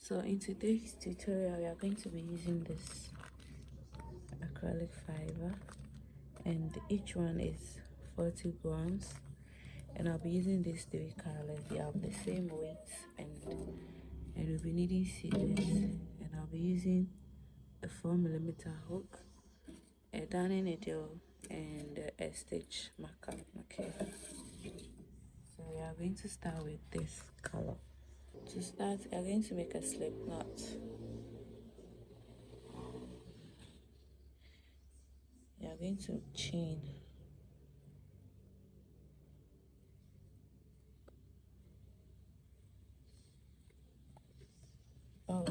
So in today's tutorial, we are going to be using this acrylic fiber, and each one is 40 grams, and I'll be using these three colors. They have the same weight, and we'll be needing scissors, and I'll be using a 4mm hook, a darning needle, and a stitch marker. Okay, so we are going to start with this color. To start, we are going to make a slip knot. We are going to chain. Oh,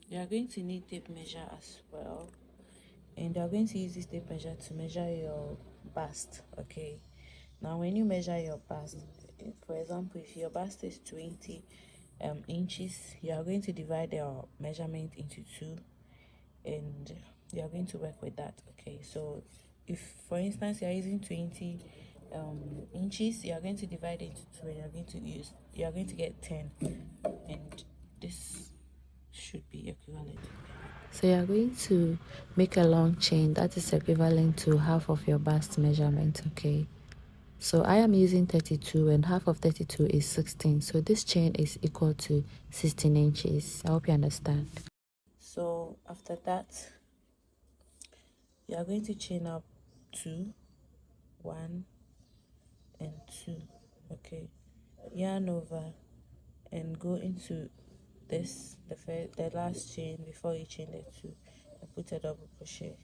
you are going to need tape measure as well, and you are going to use this tape measure to measure your bust. Okay, now when you measure your bust, for example, if your bust is 20 inches, you are going to divide your measurement into two, and you are going to work with that. Okay, so if for instance you are using 20 inches, you are going to divide it into two, and you are going to get 10, and this should be equivalent. So you are going to make a long chain that is equivalent to half of your bust measurement. Okay, so I am using 32, and half of 32 is 16, so this chain is equal to 16 inches. I hope you understand. So after that, you are going to chain up 2, 1 and 2. Okay, yarn over and go into this, the last chain before you chain the 2, and put a double crochet.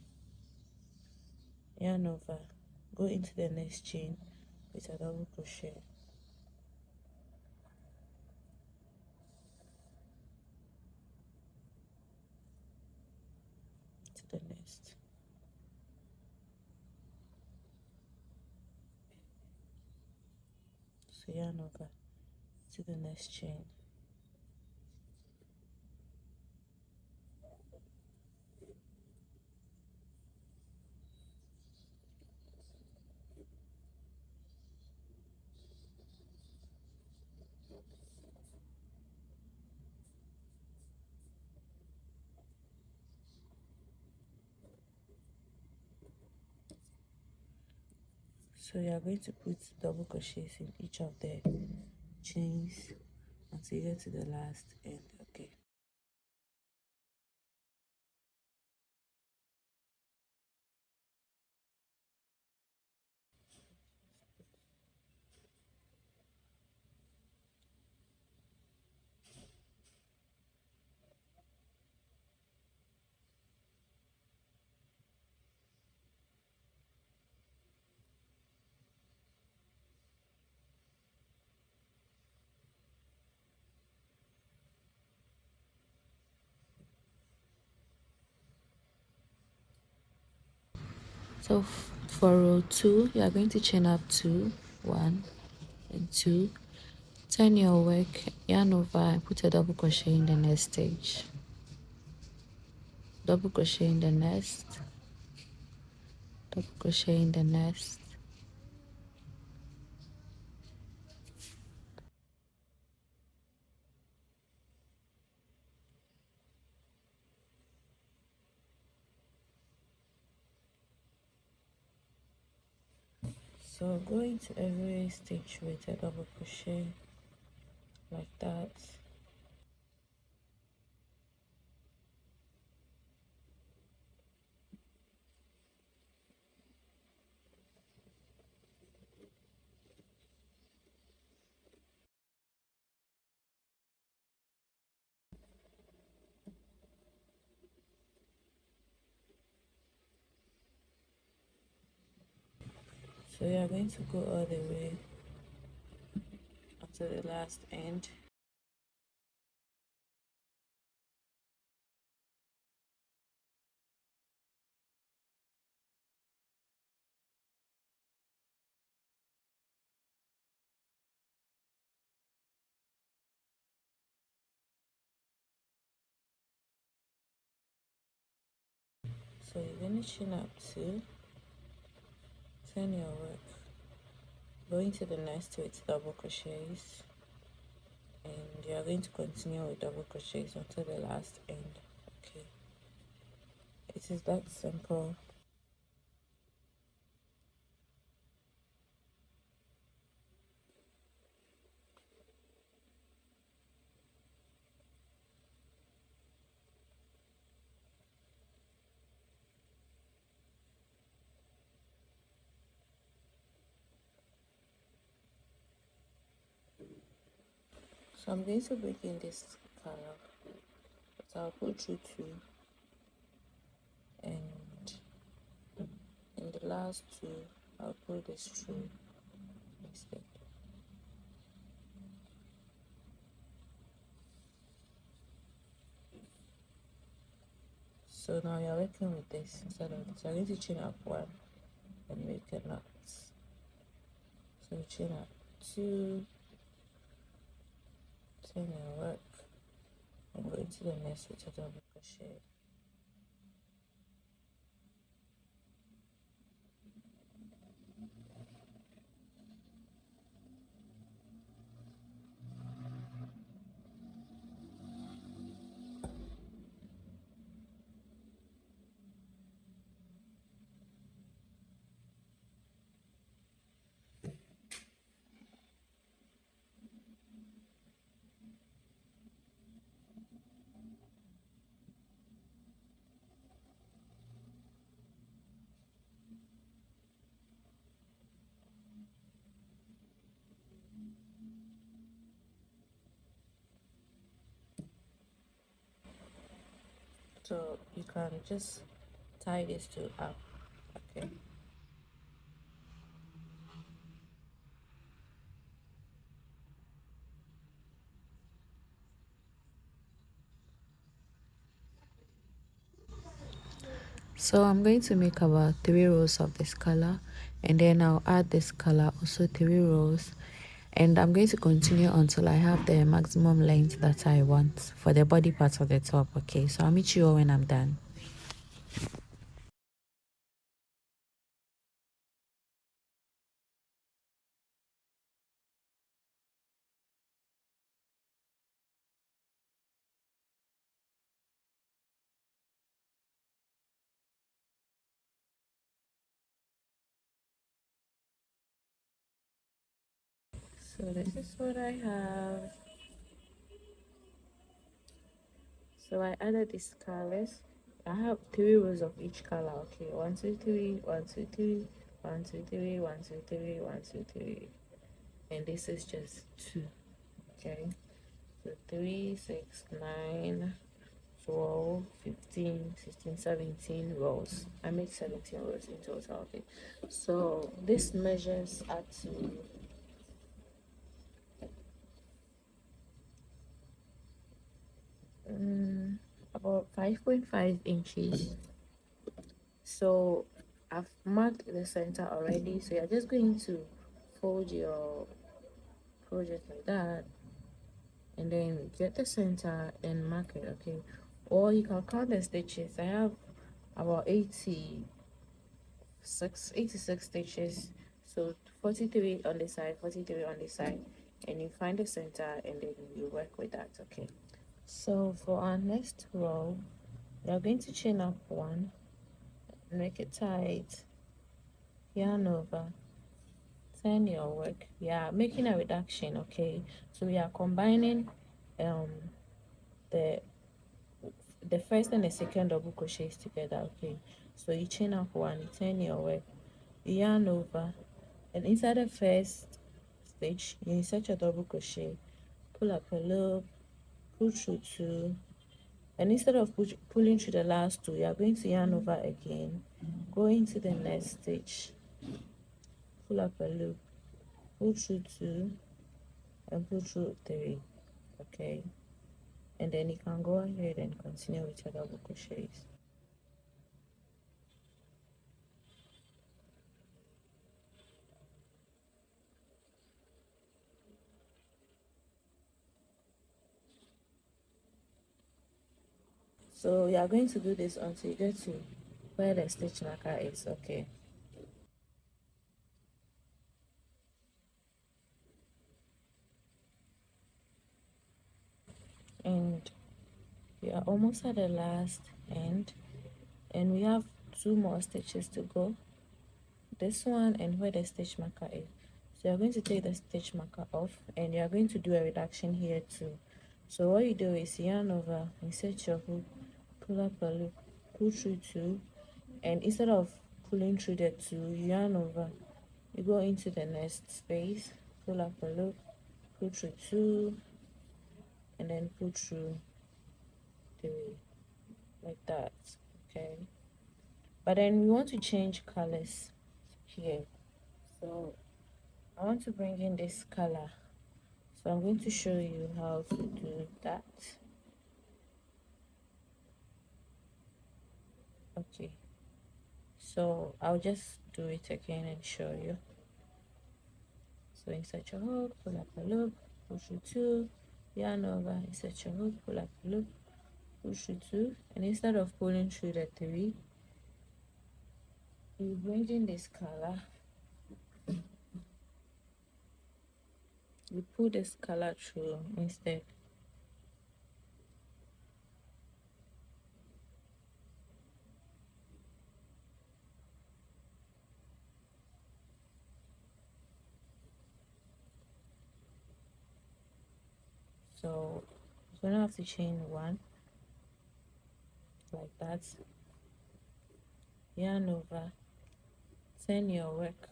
Yarn over, go into the next chain with a double crochet, to the next. So yarn over to the next chain. So you are going to put double crochets in each of the chains until you get to the last end. Okay, so for row 2, you are going to chain up 2, 1 and 2, turn your work, yarn over and put a double crochet in the next stage, double crochet in the next, double crochet in the next. So go into every stitch with a double crochet like that. So you are going to go all the way up to the last end. So you're going to chain up 2, turn your work, go into the next with double crochets, and you are going to continue with double crochets until the last end. Okay, it is that simple. So I'm going to begin this color, but I'll pull through two, and in the last two I'll pull this through instead. So now you're working with this instead of this. You're going to chain up one and make a knot. So chain up two, turn your work, and go into the next with a double crochet. So you can just tie these two up. Okay. So I'm going to make about 3 rows of this color, and then I'll add this color, also 3 rows, and I'm going to continue until I have the maximum length that I want for the body part of the top. Okay, so I'll meet you all when I'm done. So this is what I have. So I added these colors. I have 3 rows of each color. Okay, 1 2 3 1 2 3 1 2 3 1 2 3 1 2 3, and this is just 2. Okay, so 3 6 9 12 15 16 17 rows. I made 17 rows in total. Okay, so this measures up to about 5.5 inches. So I've marked the center already, so you're just going to fold your project like that, and then get the center and mark it. Okay, or you can count the stitches. I have about 86 stitches, so 43 on the side, 43 on the side, and you find the center and then you work with that. Okay, so for our next row, we are going to chain up one, make it tight, yarn over, turn your work. We are making a reduction. Okay, so we are combining um the the first and the second double crochets together. Okay, so you chain up one, you turn your work, you yarn over, and inside the first stitch you insert your double crochet, pull up a loop, pull through two, and instead of pulling through the last two, you are going to yarn over again, go into the next stitch, pull up a loop, pull through two, and pull through three. Okay, and then you can go ahead and continue with your double crochets. So you are going to do this until you get to where the stitch marker is. Okay, and we are almost at the last end, and we have 2 more stitches to go, this one and where the stitch marker is. So you're going to take the stitch marker off, and you're going to do a reduction here too. So what you do is yarn over, insert your hook, pull up a loop, pull through 2, and instead of pulling through the 2, you yarn over, you go into the next space, pull up a loop, pull through 2, and then pull through 3, like that. Okay, but then we want to change colors here, so I want to bring in this color, so I'm going to show you how to do that. Okay, so I'll just do it again and show you. So insert your hook, pull up a loop, pull through 2, yarn over, insert your hook, pull up a loop, pull through 2, and instead of pulling through the 3, you bring in this color, you pull this color through instead. So you're gonna have to chain 1 like that, yarn over, turn your work.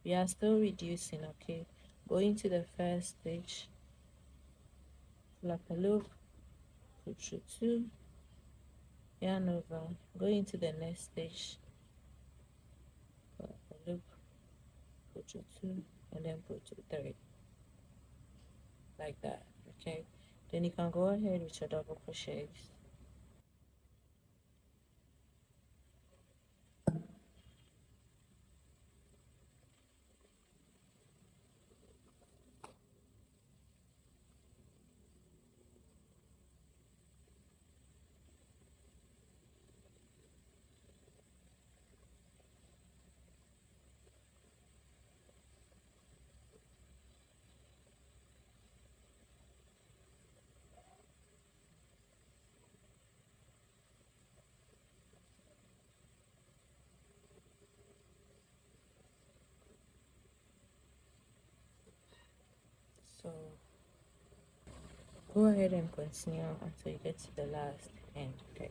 We are still reducing, okay? Go into the first stitch, pull up a loop, pull through 2, yarn over, go into the next stitch, pull up a loop, pull through 2, and then pull through 3, like that. Okay, then you can go ahead with your double crochets. So go ahead and continue until you get to the last end. Okay,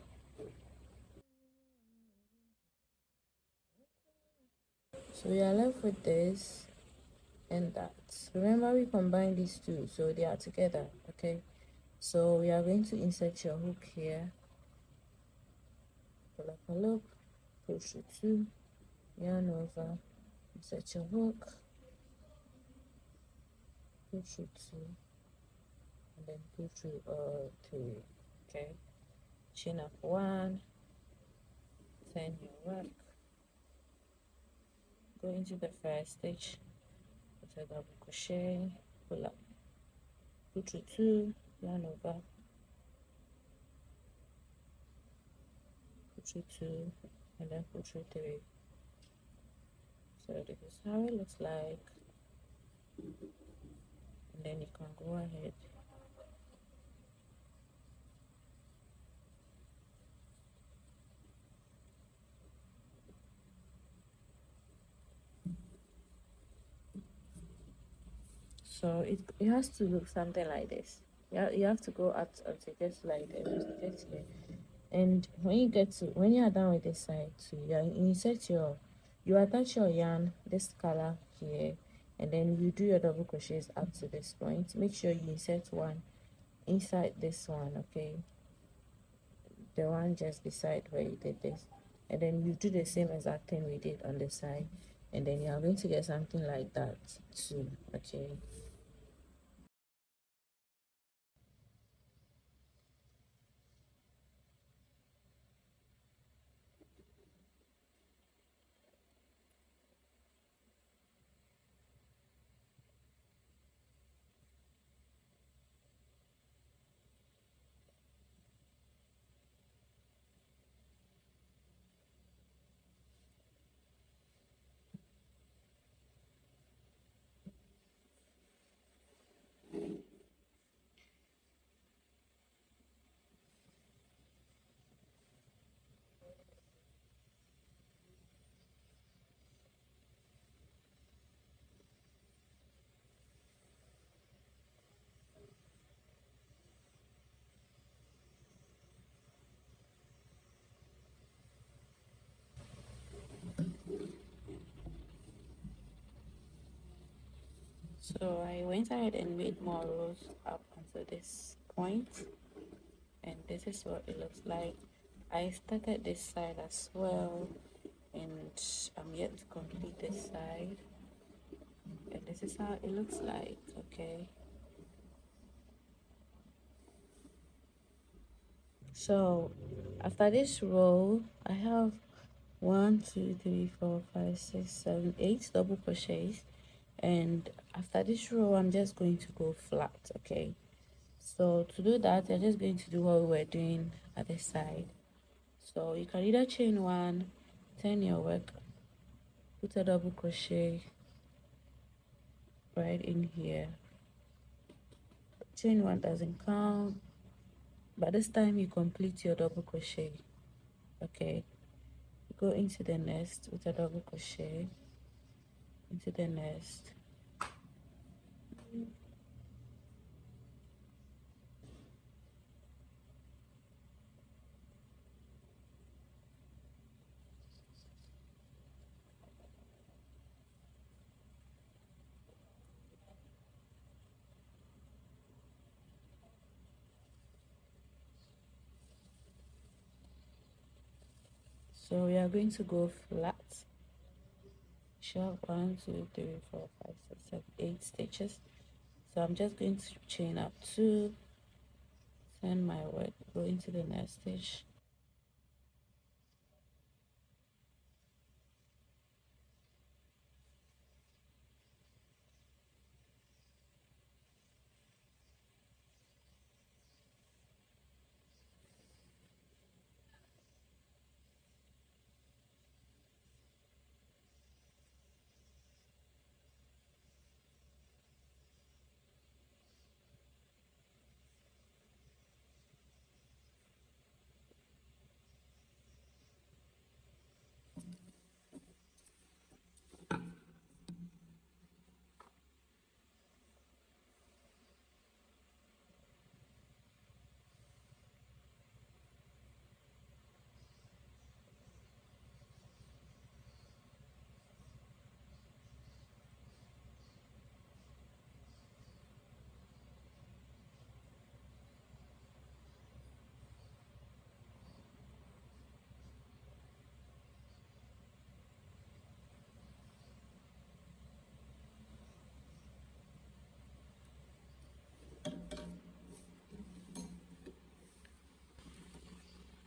so we are left with this and that. Remember, we combine these two so they are together. Okay, so we are going to insert your hook here, pull up a loop, pull through 2, yarn over, insert your hook, pull through 2, and then pull through 3. Okay, chain up 1, turn your work, go into the first stitch, put a double crochet, pull up, pull through 2, yarn over, pull through 2, and then pull through 3. So this is how it looks like, and then you can go ahead. So it has to look something like this. You have to go up until it gets like this, just here. And when you are done with this side too, you attach your yarn, this color here, and then you do your double crochets up to this point. Make sure you insert 1 inside this one, okay, the one just beside where you did this, and then you do the same exact thing we did on the side, and then you are going to get something like that too. Okay, So I went ahead and made more rows up until this point, and this is what it looks like. I started this side as well, and I'm yet to complete this side, and this is how it looks like. Okay, so after this row I have 8 double crochets, and after this row I'm just going to go flat. Okay, so to do that you're just going to do what we were doing at the side. So you can either chain one, turn your work, put a double crochet right in here. Chain one doesn't count, but this time you complete your double crochet. Okay, go into the nest with a double crochet, into the nest, so we are going to go flat. Sharp 1, 2, 3, 4, 5, 6, 7, 8 stitches. So I'm just going to chain up 2, turn my work, go into the next stitch,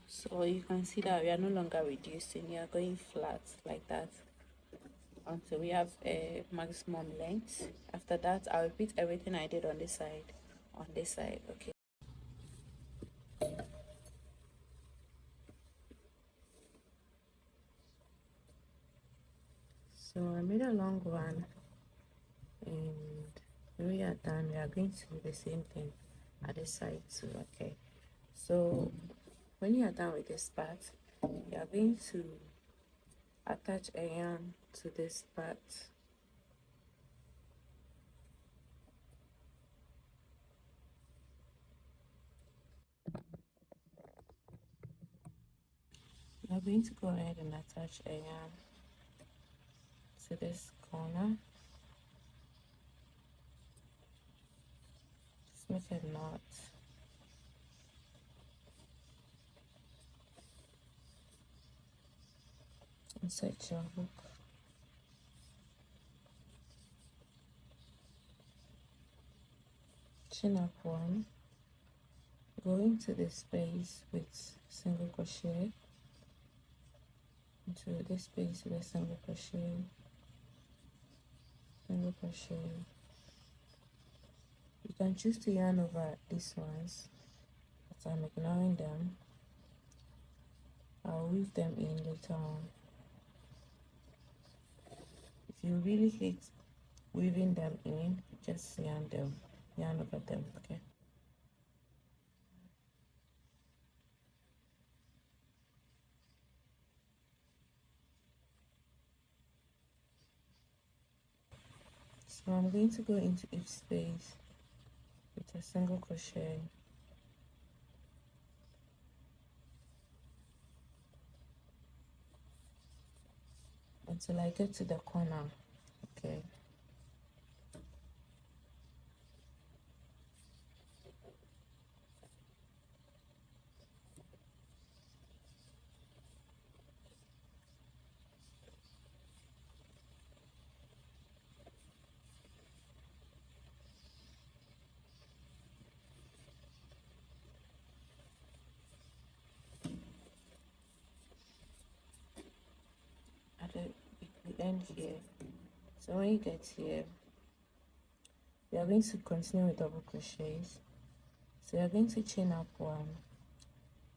so you can see that we are no longer reducing, we are going flat like that until we have a maximum length. After that I'll repeat everything I did on this side. Okay, so I made a long one, and when we are done we are going to do the same thing at this side too. Okay, so when you are done with this part you are going to attach a yarn to this part. You are going to go ahead and attach a yarn to this corner. Just make a knot. Insert your hook. Chain up one. Go into the space with single crochet. Into this space with a single crochet. Single crochet. You can choose to yarn over these ones, but I'm ignoring them. I'll weave them in later on. If you really hate weaving them in, just yarn over them. Okay, so I'm going to go into each space with a single crochet until I get to the corner. Okay, end here. So when you get here, we are going to continue with double crochets. So you're going to chain up one,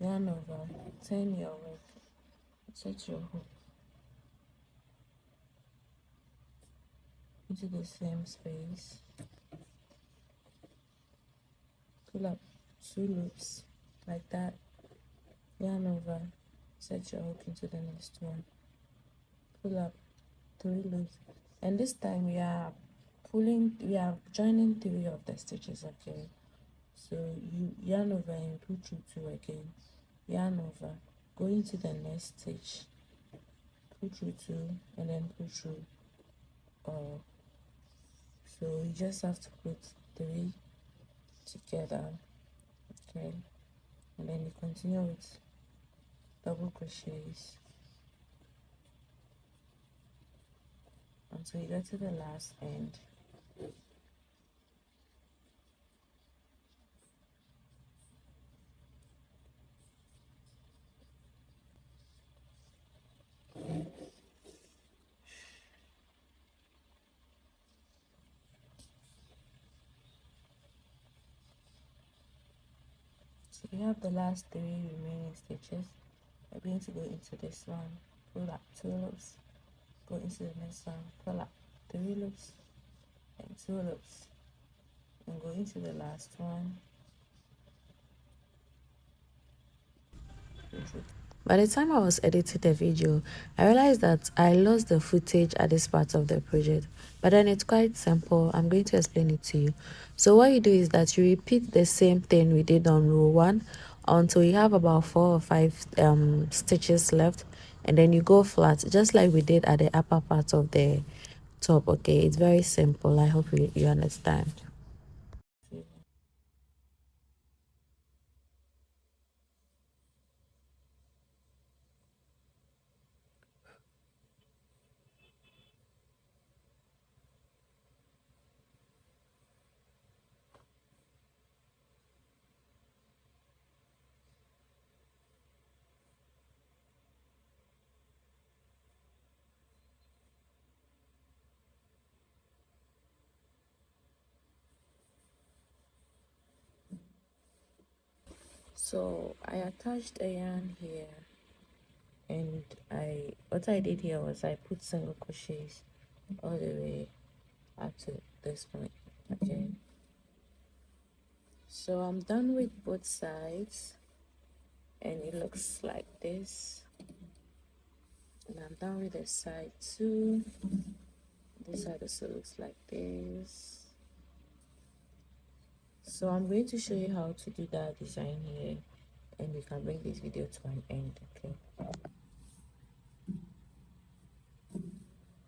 yarn over, turn your work, set your hook into the same space, pull up 2 loops like that, yarn over, set your hook into the next one, pull up 3 loops, and this time we are joining 3 of the stitches. Okay, so you yarn over and pull through 2 again, yarn over, go into the next stitch, pull through 2, and then pull through all. So you just have to put 3 together, okay, and then you continue with double crochets until you get to the last end. So you have the last 3 remaining stitches. We're going to go into this one, pull up 2 loops, go into the next one, pull up 3 loops and 2 loops, and go into the last one. By the time I was editing the video, I realized that I lost the footage at this part of the project. But then it's quite simple. I'm going to explain it to you. So what you do is that you repeat the same thing we did on row 1 until you have about 4 or 5 stitches left, and then you go flat just like we did at the upper part of the top. Okay, it's very simple. I hope you understand. So I attached a yarn here, and what I did here was I put single crochets all the way up to this point. Okay, so I'm done with both sides, and it looks like this, and I'm done with this side too. This side also looks like this. So I'm going to show you how to do that design here, and we can bring this video to an end. Okay,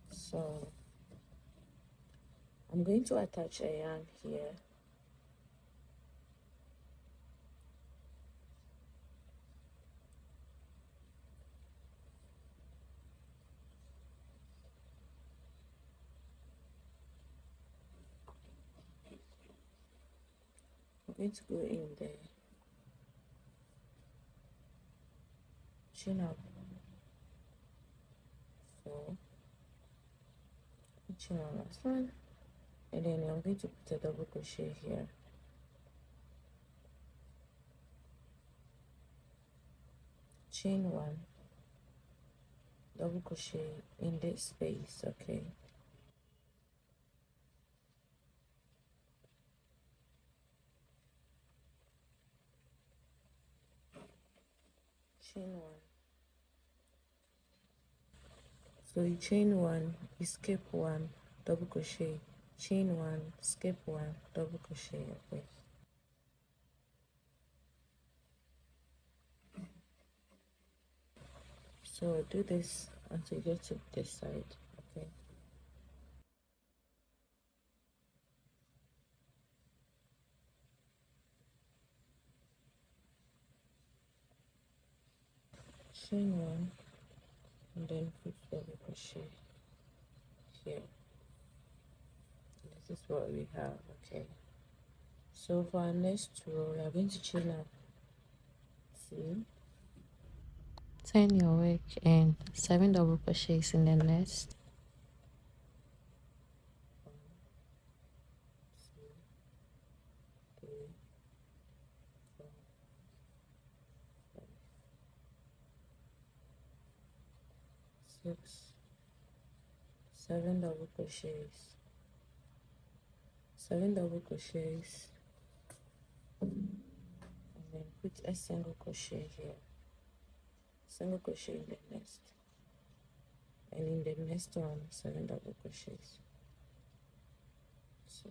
so I'm going to attach a yarn here. I'm going to go in there, chain up 4, chain on last one, and then I'm going to put a double crochet here, chain 1, double crochet in this space. Okay, chain 1. So you chain 1, you skip 1, double crochet, chain 1, skip 1, double crochet. Okay, so do this until you get to this side. Okay, chain 1, and then put double crochet here. This is what we have. Okay, so for our next row, we are going to chain up 2, turn your work, and 7 double crochets in the next, 6, 7 double crochets, 7 double crochets, and then put a single crochet here, single crochet in the next, and in the next one 7 double crochets. So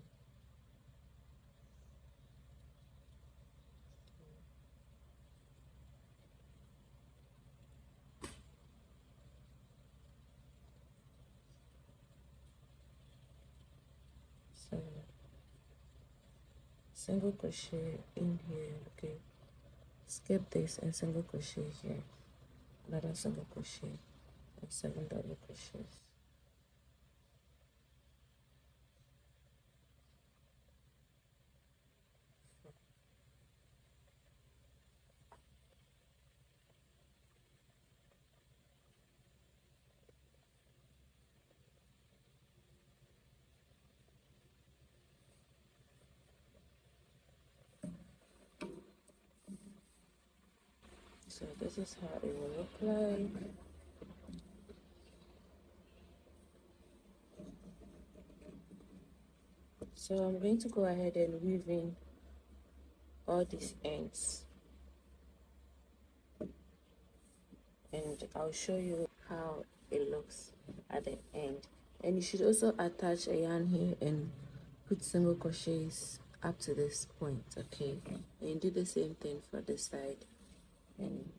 7 single crochet in here, okay, skip this and single crochet here, another single crochet, and 7 double crochets. So this is how it will look like. So I'm going to go ahead and weave in all these ends, and I'll show you how it looks at the end. And you should also attach a yarn here and put single crochets up to this point, okay, and do the same thing for this side, and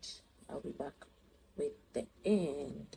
I'll be back with the end.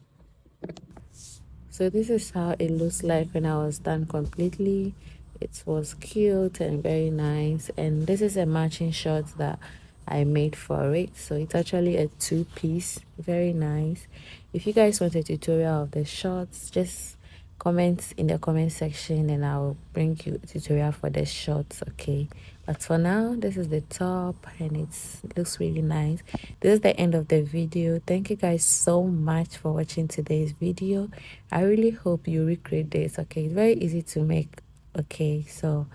So this is how it looks like when I was done completely. It was cute and very nice, and this is a matching short that I made for it. So it's actually a 2-piece, very nice. If you guys want a tutorial of the shorts, just comment in the comment section and I'll bring you a tutorial for the shorts, okay? But for now, this is the top and it looks really nice. This is the end of the video. Thank you guys so much for watching today's video. I really hope you recreate this, okay? It's very easy to make, okay? So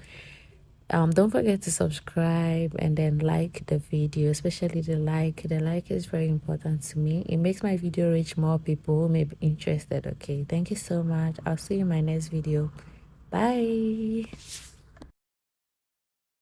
don't forget to subscribe and then like the video, especially the like is very important to me. It makes my video reach more people who may be interested, okay? Thank you so much. I'll see you in my next video. Bye.